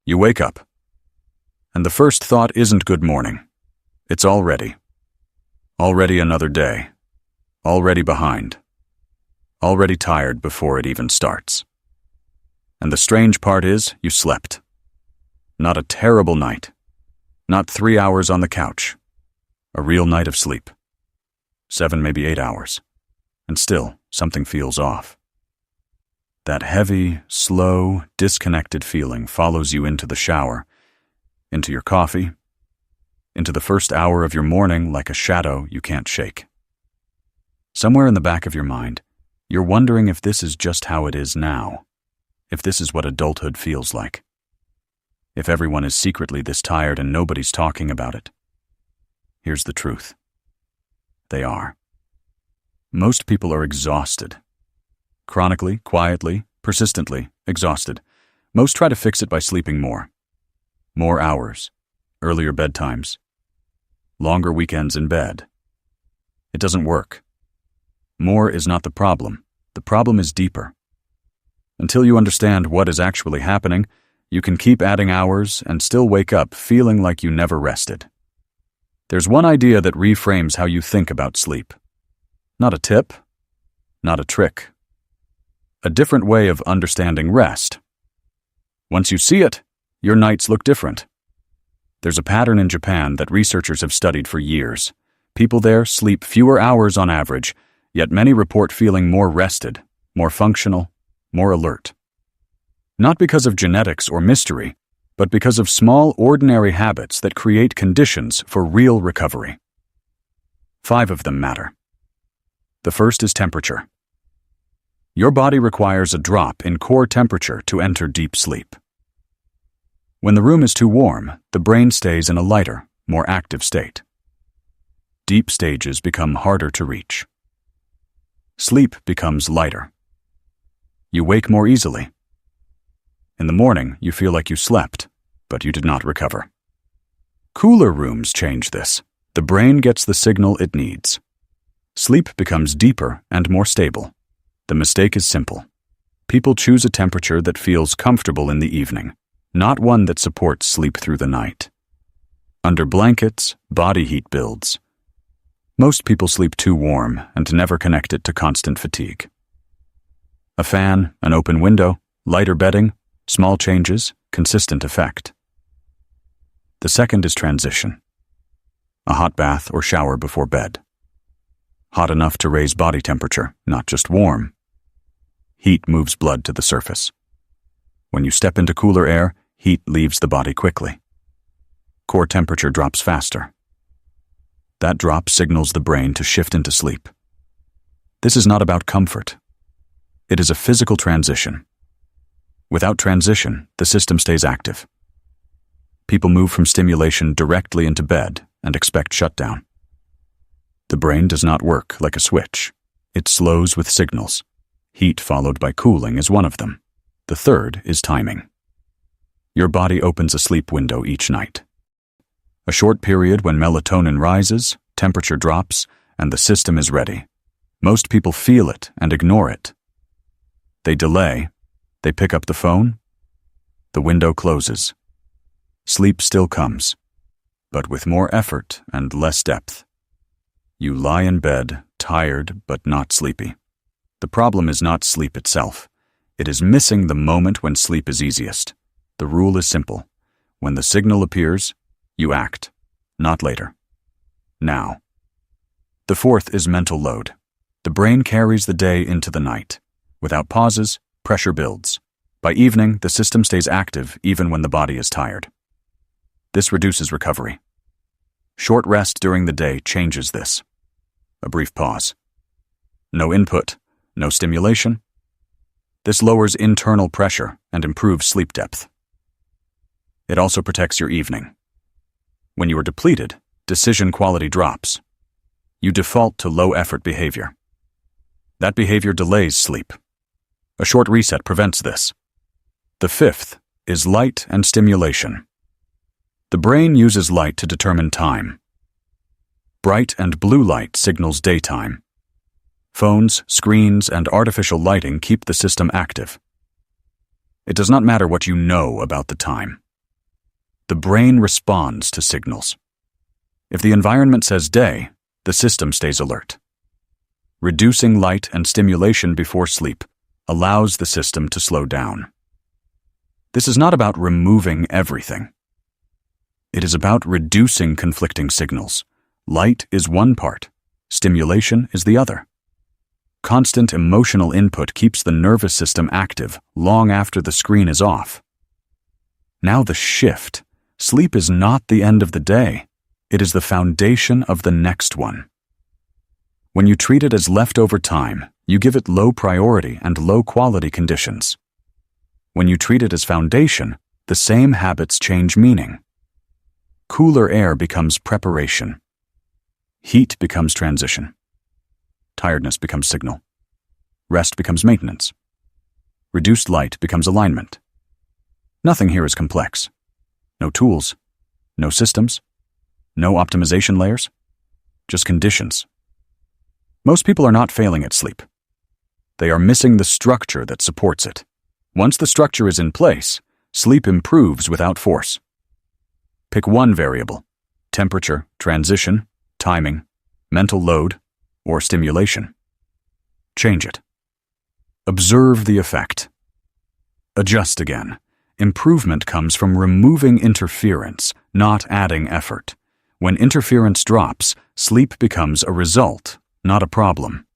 You wake up, and the first thought isn't good morning. It's already another day, already behind, already tired before it even starts. And the strange part is, you slept. Not a terrible night, not 3 hours on the couch, a real night of sleep. 7, maybe 8 hours, and still something feels off. That heavy, slow, disconnected feeling follows you into the shower, into your coffee, into the first hour of your morning like a shadow you can't shake. Somewhere in the back of your mind, you're wondering if this is just how it is now, if this is what adulthood feels like, if everyone is secretly this tired and nobody's talking about it. Here's the truth. They are. Most people are exhausted. Chronically, quietly, persistently exhausted. Most try to fix it by sleeping more. More hours, earlier bedtimes, longer weekends in bed. It doesn't work. More is not the problem. The problem is deeper. Until you understand what is actually happening, you can keep adding hours and still wake up feeling like you never rested. There's one idea that reframes how you think about sleep. Not a tip, not a trick. A different way of understanding rest. Once you see it, your nights look different. There's a pattern in Japan that researchers have studied for years. People there sleep fewer hours on average, yet many report feeling more rested, more functional, more alert. Not because of genetics or mystery, but because of small, ordinary habits that create conditions for real recovery. 5 of them matter. The first is temperature. Your body requires a drop in core temperature to enter deep sleep. When the room is too warm, the brain stays in a lighter, more active state. Deep stages become harder to reach. Sleep becomes lighter. You wake more easily. In the morning, you feel like you slept, but you did not recover. Cooler rooms change this. The brain gets the signal it needs. Sleep becomes deeper and more stable. The mistake is simple. People choose a temperature that feels comfortable in the evening, not one that supports sleep through the night. Under blankets, body heat builds. Most people sleep too warm and never connect it to constant fatigue. A fan, an open window, lighter bedding, small changes, consistent effect. The second is transition. A hot bath or shower before bed. Hot enough to raise body temperature, not just warm. Heat moves blood to the surface. When you step into cooler air, heat leaves the body quickly. Core temperature drops faster. That drop signals the brain to shift into sleep. This is not about comfort. It is a physical transition. Without transition, the system stays active. People move from stimulation directly into bed and expect shutdown. The brain does not work like a switch. It slows with signals. Heat followed by cooling is one of them. The third is timing. Your body opens a sleep window each night. A short period when melatonin rises, temperature drops, and the system is ready. Most people feel it and ignore it. They delay. They pick up the phone. The window closes. Sleep still comes, but with more effort and less depth. You lie in bed, tired but not sleepy. The problem is not sleep itself. It is missing the moment when sleep is easiest. The rule is simple. When the signal appears, you act, not later. Now. The fourth is mental load. The brain carries the day into the night. Without pauses, pressure builds. By evening, the system stays active even when the body is tired. This reduces recovery. Short rest during the day changes this. A brief pause. No input, no stimulation. This lowers internal pressure and improves sleep depth. It also protects your evening. When you are depleted, decision quality drops. You default to low-effort behavior. That behavior delays sleep. A short reset prevents this. The fifth is light and stimulation. The brain uses light to determine time. Bright and blue light signals daytime. Phones, screens, and artificial lighting keep the system active. It does not matter what you know about the time. The brain responds to signals. If the environment says day, the system stays alert. Reducing light and stimulation before sleep allows the system to slow down. This is not about removing everything. It is about reducing conflicting signals. Light is one part, stimulation is the other. Constant emotional input keeps the nervous system active long after the screen is off. Now the shift. Sleep is not the end of the day. It is the foundation of the next one. When you treat it as leftover time, you give it low priority and low quality conditions. When you treat it as foundation, the same habits change meaning. Cooler air becomes preparation. Heat becomes transition. Tiredness becomes signal. Rest becomes maintenance. Reduced light becomes alignment. Nothing here is complex. No tools, no systems, no optimization layers, just conditions. Most people are not failing at sleep. They are missing the structure that supports it. Once the structure is in place, sleep improves without force. Pick one variable: temperature, transition, timing, mental load, or stimulation. Change it. Observe the effect. Adjust again. Improvement comes from removing interference, not adding effort. When interference drops, sleep becomes a result, not a problem.